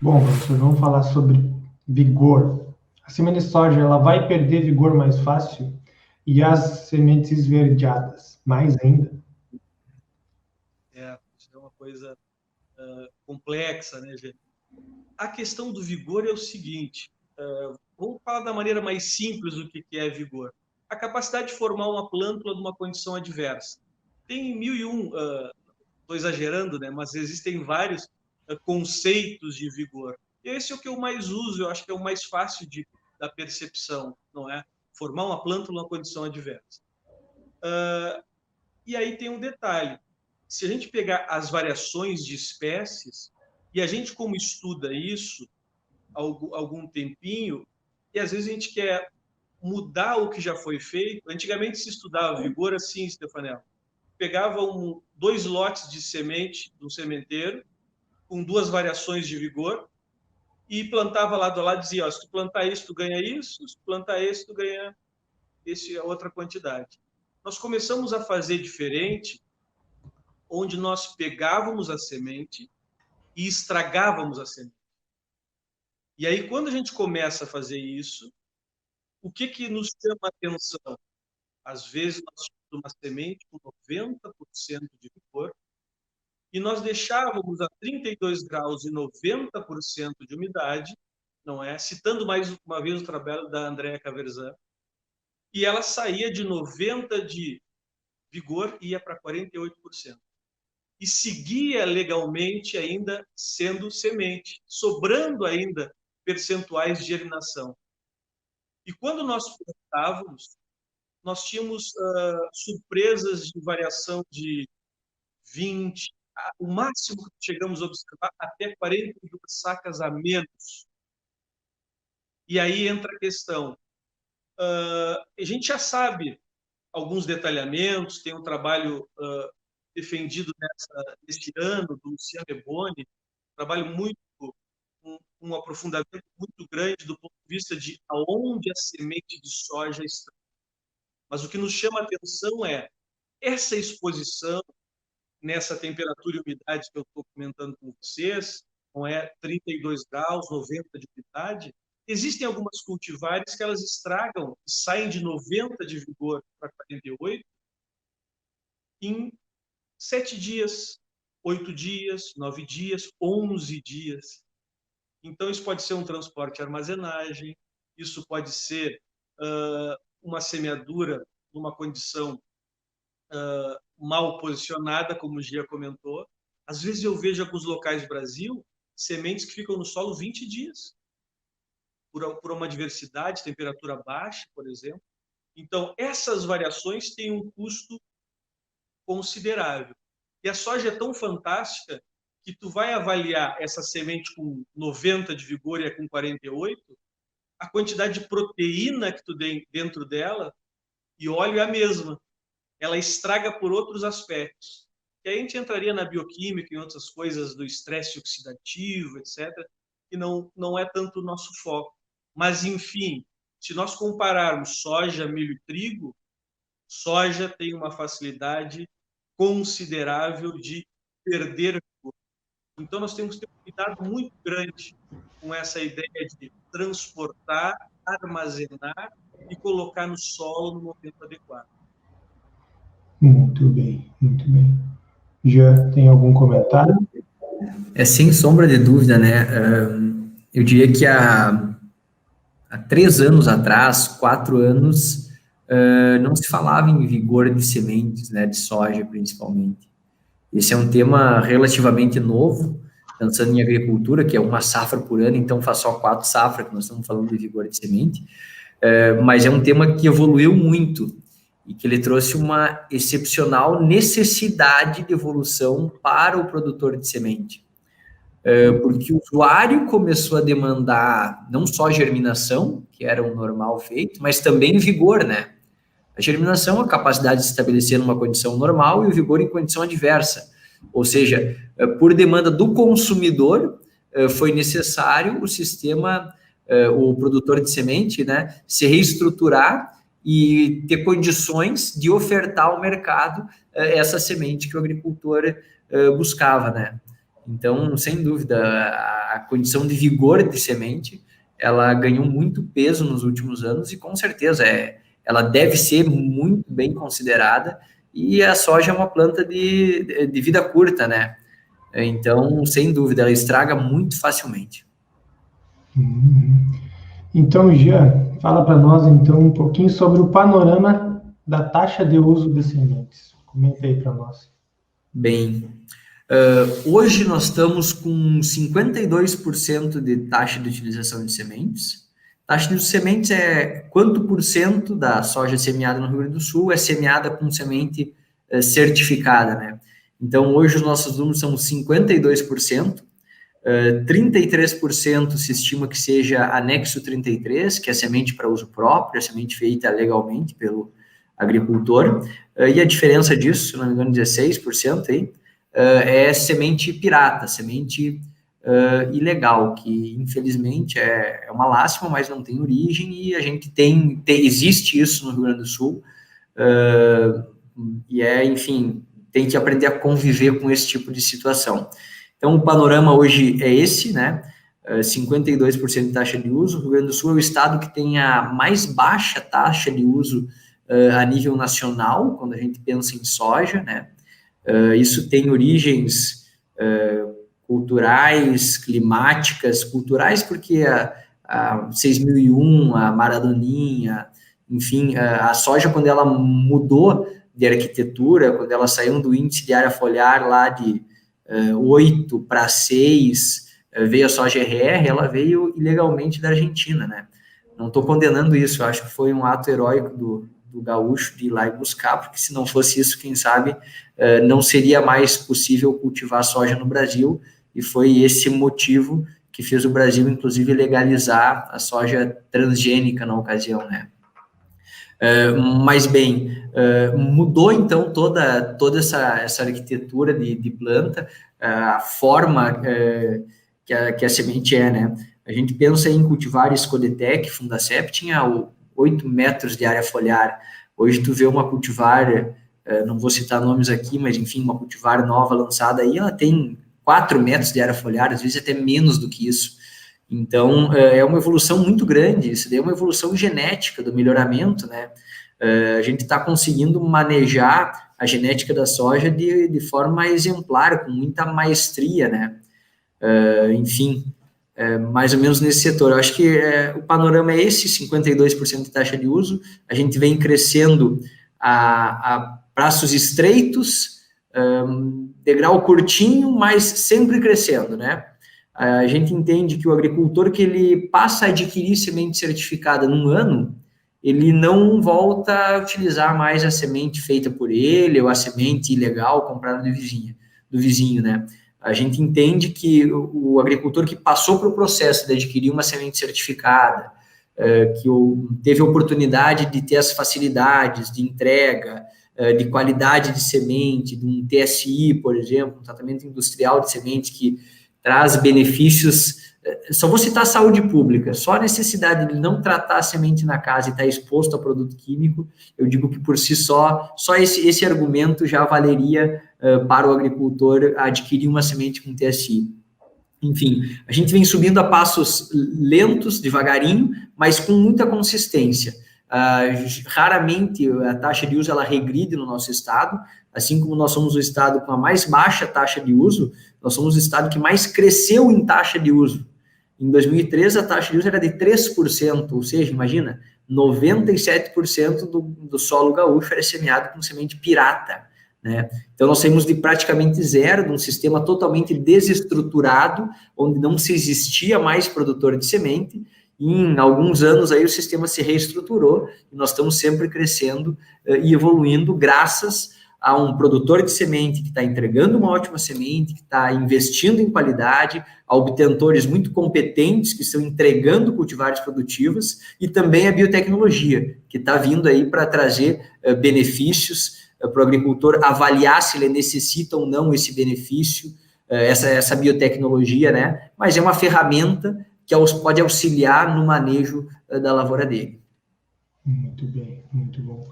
Bom, professor, vamos falar sobre vigor. A semente de soja, ela vai perder vigor mais fácil e as sementes esverdeadas, mais ainda. Isso é uma coisa complexa, né, gente? A questão do vigor é o seguinte: vamos falar da maneira mais simples do que é vigor. A capacidade de formar uma plântula numa condição adversa. Tem mil e um, estou exagerando, né? Mas existem vários conceitos de vigor. E esse é o que eu mais uso, eu acho que é o mais fácil da percepção, não é? Formar uma plântula numa condição adversa. E aí tem um detalhe: se a gente pegar as variações de espécies, e a gente, como estuda isso há algum tempinho, e às vezes a gente quer mudar o que já foi feito. Antigamente se estudava vigor assim, Stefanel. Pegava dois lotes de semente do sementeiro, com duas variações de vigor, e plantava lado a lado, dizia, ó, se tu plantar isso, tu ganha isso, se tu plantar esse, tu ganha outra quantidade. Nós começamos a fazer diferente, onde nós pegávamos a semente e estragávamos a semente. E aí, quando a gente começa a fazer isso, o que nos chama a atenção? Às vezes, nós tínhamos uma semente com 90% de vigor e nós deixávamos a 32 graus e 90% de umidade, não é? Citando mais uma vez o trabalho da Andrea Caverzan, e ela saía de 90% de vigor e ia para 48%. E seguia legalmente ainda sendo semente, sobrando ainda percentuais de germinação. E quando nós plantávamos, nós tínhamos surpresas de variação de 20, o máximo que chegamos a observar, até 42 sacas a menos. E aí entra a questão. A gente já sabe alguns detalhamentos, tem um trabalho defendido neste ano, do Luciano Eboni, trabalho muito, um aprofundamento muito grande do ponto de vista de aonde a semente de soja está. Mas o que nos chama a atenção é essa exposição nessa temperatura e umidade que eu estou comentando com vocês, não é 32 graus, 90 de umidade, existem algumas cultivares que elas estragam, saem de 90 de vigor para 48 em 7 dias, 8 dias, 9 dias, 11 dias. Então, isso pode ser um transporte e armazenagem, isso pode ser uma semeadura numa condição mal posicionada, como o Gia comentou. Às vezes eu vejo alguns locais do Brasil sementes que ficam no solo 20 dias, por uma diversidade, temperatura baixa, por exemplo. Então, essas variações têm um custo considerável. E a soja é tão fantástica que tu vai avaliar essa semente com 90 de vigor e a com 48, a quantidade de proteína que tu tem dentro dela e óleo é a mesma. Ela estraga por outros aspectos. E aí a gente entraria na bioquímica e outras coisas do estresse oxidativo, etc., que não é tanto o nosso foco. Mas, enfim, se nós compararmos soja, milho e trigo, soja tem uma facilidade considerável de perder vigor. Então, nós temos que ter um cuidado muito grande com essa ideia de transportar, armazenar e colocar no solo no momento adequado. Muito bem, muito bem. Já tem algum comentário? Sem sombra de dúvida, né? Eu diria que há 3 anos atrás, 4 anos, não se falava em vigor de sementes, né, de soja principalmente. Esse é um tema relativamente novo, pensando em agricultura, que é uma safra por ano, então faz só 4 safras que nós estamos falando de vigor de semente, mas é um tema que evoluiu muito e que ele trouxe uma excepcional necessidade de evolução para o produtor de semente. Porque o usuário começou a demandar não só germinação, que era o normal feito, mas também vigor, né? A germinação é a capacidade de se estabelecer numa condição normal e o vigor em condição adversa. Ou seja, por demanda do consumidor, foi necessário o sistema, o produtor de semente, né, se reestruturar e ter condições de ofertar ao mercado essa semente que o agricultor buscava, né? Então, sem dúvida, a condição de vigor de semente, ela ganhou muito peso nos últimos anos e, com certeza, ela deve ser muito bem considerada, e a soja é uma planta de vida curta, né? Então, sem dúvida, ela estraga muito facilmente. Então, Jean, fala para nós, então, um pouquinho sobre o panorama da taxa de uso de sementes. Comenta aí para nós. Bem, hoje nós estamos com 52% de taxa de utilização de sementes. Taxa de sementes é quanto por cento da soja semeada no Rio Grande do Sul é semeada com semente certificada, né? Então, hoje os nossos números são 52%, 33% se estima que seja anexo 33, que é semente para uso próprio, é semente feita legalmente pelo agricultor, e a diferença disso, se não me engano, 16% aí, é semente pirata, semente ilegal, que infelizmente é uma lástima, mas não tem origem, e a gente existe isso no Rio Grande do Sul, e enfim, tem que aprender a conviver com esse tipo de situação. Então, o panorama hoje é esse, né? 52% de taxa de uso. O Rio Grande do Sul é o estado que tem a mais baixa taxa de uso a nível nacional, quando a gente pensa em soja, né? Isso tem origens culturais, climáticas, culturais, porque a 6001, a Maradoninha, enfim, a soja, quando ela mudou de arquitetura, quando ela saiu do índice de área foliar lá de 8 para 6, veio a soja RR, ela veio ilegalmente da Argentina, né? Não estou condenando isso, eu acho que foi um ato heróico do gaúcho de ir lá e buscar, porque se não fosse isso, quem sabe, não seria mais possível cultivar soja no Brasil, e foi esse motivo que fez o Brasil, inclusive, legalizar a soja transgênica na ocasião, né? Mas bem, mudou então toda essa arquitetura de planta, a forma que a semente né? A gente pensa em cultivar Scodetec, Fundacep, tinha 8 metros de área foliar. Hoje tu vê uma cultivar, não vou citar nomes aqui, mas enfim, uma cultivar nova lançada aí, ela tem 4 metros de área foliar, às vezes até menos do que isso. Então, é uma evolução muito grande, isso daí é uma evolução genética do melhoramento, né? A gente está conseguindo manejar a genética da soja de forma exemplar, com muita maestria, né? Enfim, mais ou menos nesse setor. Eu acho que o panorama é esse, 52% de taxa de uso, a gente vem crescendo a braços estreitos, degrau curtinho, mas sempre crescendo, né? A gente entende que o agricultor que ele passa a adquirir semente certificada num ano, ele não volta a utilizar mais a semente feita por ele ou a semente ilegal comprada do vizinho, né? A gente entende que o agricultor que passou para o processo de adquirir uma semente certificada, que teve a oportunidade de ter as facilidades de entrega, de qualidade de semente, de um TSI, por exemplo, um tratamento industrial de semente que traz benefícios, só vou citar a saúde pública, só a necessidade de não tratar a semente na casa e estar exposto a produto químico, eu digo que por si só esse argumento já valeria para o agricultor adquirir uma semente com TSI. Enfim, a gente vem subindo a passos lentos, devagarinho, mas com muita consistência. Raramente a taxa de uso ela regride no nosso estado, assim como nós somos o estado com a mais baixa taxa de uso, nós somos o estado que mais cresceu em taxa de uso. Em 2013, a taxa de uso era de 3%, ou seja, imagina, 97% do solo gaúcho era semeado com semente pirata, né? Então, nós saímos de praticamente zero, de um sistema totalmente desestruturado, onde não se existia mais produtor de semente, e em alguns anos aí o sistema se reestruturou, e nós estamos sempre crescendo e evoluindo graças a um produtor de semente que está entregando uma ótima semente, que está investindo em qualidade, a obtentores muito competentes que estão entregando cultivares produtivas, e também a biotecnologia, que está vindo aí para trazer benefícios para o agricultor avaliar se ele necessita ou não esse benefício, essa biotecnologia, né? Mas é uma ferramenta que pode auxiliar no manejo da lavoura dele. Muito bem, muito bom.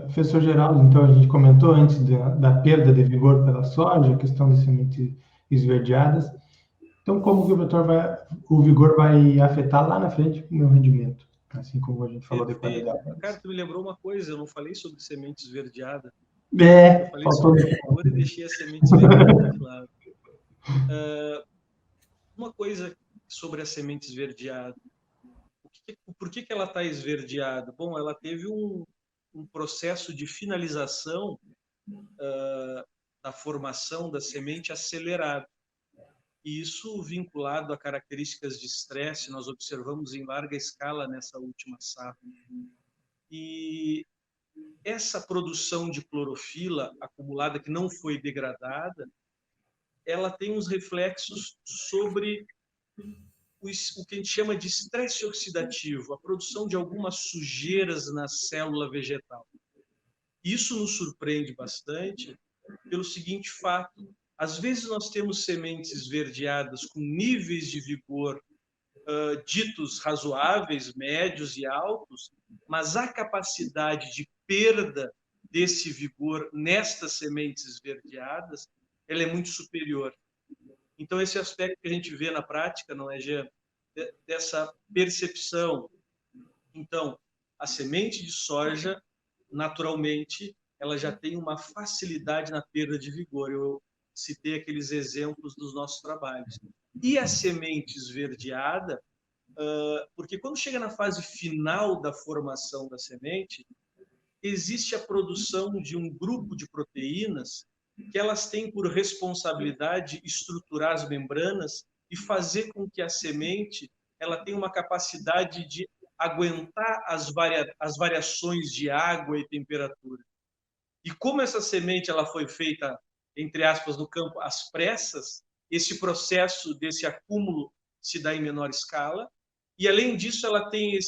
Professor Geraldo, então a gente comentou antes da perda de vigor pela soja, a questão da semente esverdeadas. Então, como que o vigor vai afetar lá na frente o meu rendimento? Assim como a gente falou de qualidade. Cara, tu me lembrou uma coisa, eu não falei sobre semente esverdeada. Eu falei sobre vigor e deixei a semente esverdeada de lado. Uma coisa sobre a semente esverdeada. Por que ela está esverdeada? Bom, ela teve um processo de finalização da formação da semente acelerado. E isso vinculado a características de estresse, nós observamos em larga escala nessa última safra. E essa produção de clorofila acumulada, que não foi degradada, ela tem uns reflexos sobre o que a gente chama de estresse oxidativo, a produção de algumas sujeiras na célula vegetal. Isso nos surpreende bastante pelo seguinte fato: às vezes nós temos sementes esverdeadas com níveis de vigor ditos razoáveis, médios e altos, mas a capacidade de perda desse vigor nestas sementes esverdeadas, ela é muito superior. Então, esse aspecto que a gente vê na prática, não é, Jean? Dessa percepção. Então, a semente de soja, naturalmente, ela já tem uma facilidade na perda de vigor. Eu citei aqueles exemplos dos nossos trabalhos. E a semente esverdeada, porque quando chega na fase final da formação da semente, existe a produção de um grupo de proteínas que elas têm por responsabilidade estruturar as membranas e fazer com que a semente ela tenha uma capacidade de aguentar as variações de água e temperatura. E como essa semente ela foi feita, entre aspas, no campo às pressas, esse processo desse acúmulo se dá em menor escala. E, além disso, ela tem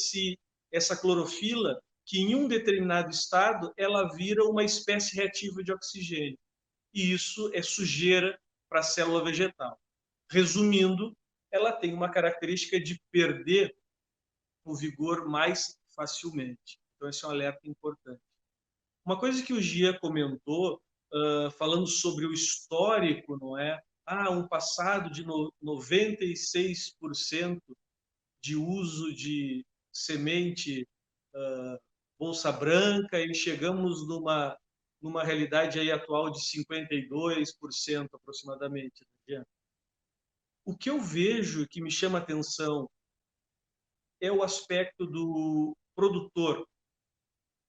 essa clorofila que, em um determinado estado, ela vira uma espécie reativa de oxigênio. E isso é sujeira para a célula vegetal. Resumindo, ela tem uma característica de perder o vigor mais facilmente. Então, esse é um alerta importante. Uma coisa que o Gia comentou, falando sobre o histórico, não é? Um passado de 96% de uso de semente bolsa branca e chegamos numa realidade aí atual de 52% aproximadamente. O que eu vejo que me chama a atenção é o aspecto do produtor.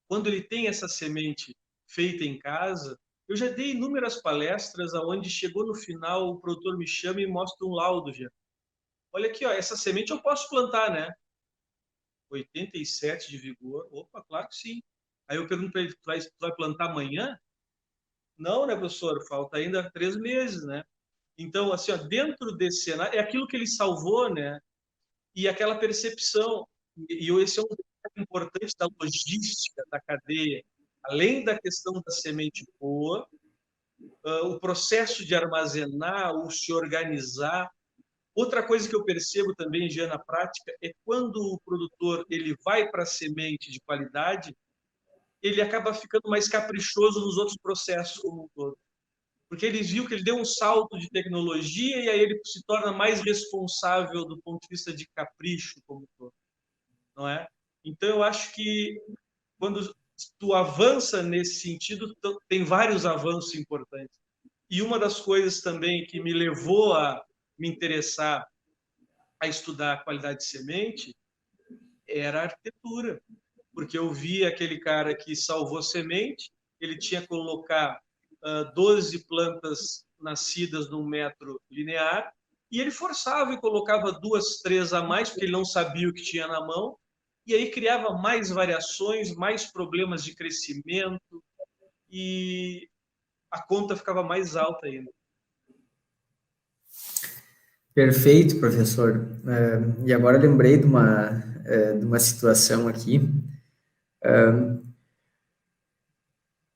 Quando ele tem essa semente feita em casa, eu já dei inúmeras palestras onde chegou no final, o produtor me chama e mostra um laudo, já. Olha aqui, ó, essa semente eu posso plantar, né? 87 de vigor. Opa, claro que sim. Aí eu pergunto para ele, tu vai plantar amanhã? Não, né, professor? Falta ainda 3 meses, né? Então, assim, ó, dentro desse cenário, é aquilo que ele salvou, né? E aquela percepção. E esse é um detalhe importante da logística da cadeia. Além da questão da semente boa, o processo de armazenar ou se organizar. Outra coisa que eu percebo também, já na prática, é quando o produtor ele vai para a semente de qualidade, ele acaba ficando mais caprichoso nos outros processos como um todo. Porque ele viu que ele deu um salto de tecnologia e aí ele se torna mais responsável do ponto de vista de capricho como um todo, não é? Então, eu acho que quando tu avança nesse sentido, tem vários avanços importantes. E uma das coisas também que me levou a me interessar a estudar a qualidade de semente era a arquitetura. Porque eu vi aquele cara que salvou semente, ele tinha que colocar 12 plantas nascidas num metro linear, e ele forçava e colocava 2, 3 a mais, porque ele não sabia o que tinha na mão, e aí criava mais variações, mais problemas de crescimento, e a conta ficava mais alta ainda. Perfeito, professor. E agora lembrei de uma situação aqui.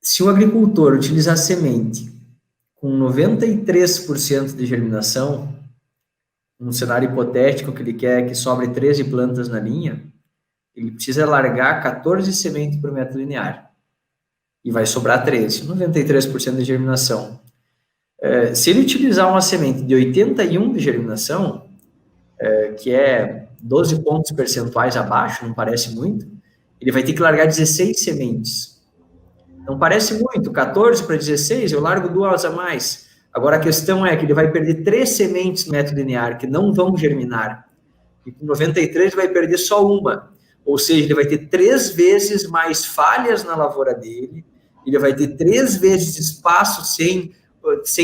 Se o agricultor utilizar semente com 93% de germinação, num cenário hipotético que ele quer que sobre 13 plantas na linha, ele precisa largar 14 sementes por metro linear. E vai sobrar 13, 93% de germinação. Se ele utilizar uma semente de 81 de germinação, que é 12 pontos percentuais abaixo, não parece muito, ele vai ter que largar 16 sementes. Não parece muito, 14 para 16, eu largo 2 a mais. Agora a questão é que ele vai perder 3 sementes no método linear, que não vão germinar. E com 93 ele vai perder só uma. Ou seja, ele vai ter 3 vezes mais falhas na lavoura dele, ele vai ter 3 vezes espaço sem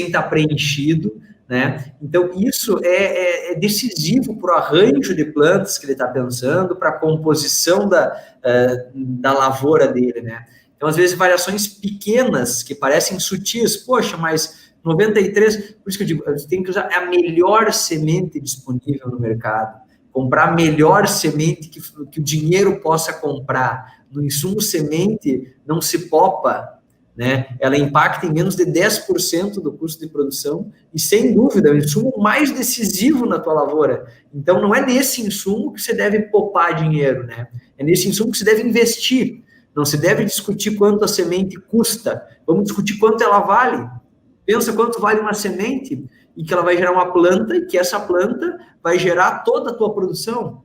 estar preenchido, né? Então, isso é decisivo para o arranjo de plantas que ele está pensando, para a composição da lavoura dele, né? Então, às vezes, variações pequenas, que parecem sutis, poxa, mas 93, por isso que eu digo, você tem que usar a melhor semente disponível no mercado, comprar a melhor semente que o dinheiro possa comprar. No insumo semente não se popa, né? Ela impacta em menos de 10% do custo de produção e, sem dúvida, é o insumo mais decisivo na tua lavoura. Então, não é nesse insumo que você deve poupar dinheiro, né? É nesse insumo que você deve investir. Não se deve discutir quanto a semente custa. Vamos discutir quanto ela vale. Pensa quanto vale uma semente e que ela vai gerar uma planta e que essa planta vai gerar toda a tua produção.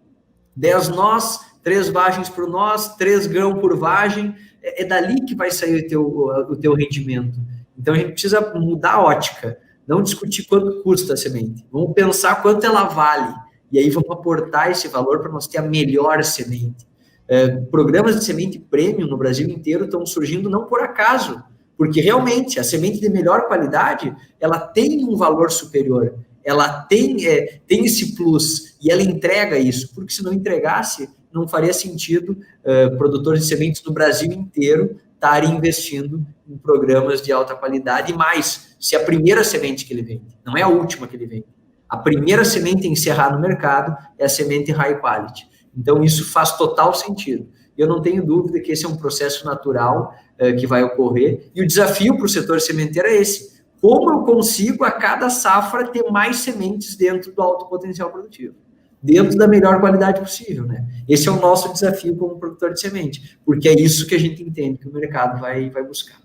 10 nós, 3 vagens por nós, 3 grãos por vagem. É dali que vai sair o teu rendimento. Então, a gente precisa mudar a ótica. Não discutir quanto custa a semente. Vamos pensar quanto ela vale. E aí vamos aportar esse valor para nós ter a melhor semente. Programas de semente premium no Brasil inteiro estão surgindo não por acaso, porque realmente a semente de melhor qualidade, ela tem um valor superior, ela tem esse plus, e ela entrega isso, porque se não entregasse, não faria sentido produtores de sementes no Brasil inteiro estarem investindo em programas de alta qualidade, e mais, se a primeira semente que ele vende, não é a última que ele vende, a primeira semente a encerrar no mercado é a semente high quality. Então, isso faz total sentido. Eu não tenho dúvida que esse é um processo natural que vai ocorrer. E o desafio para o setor sementeiro é esse. Como eu consigo, a cada safra, ter mais sementes dentro do alto potencial produtivo? Dentro da melhor qualidade possível, né? Esse é o nosso desafio como produtor de semente. Porque é isso que a gente entende que o mercado vai buscar.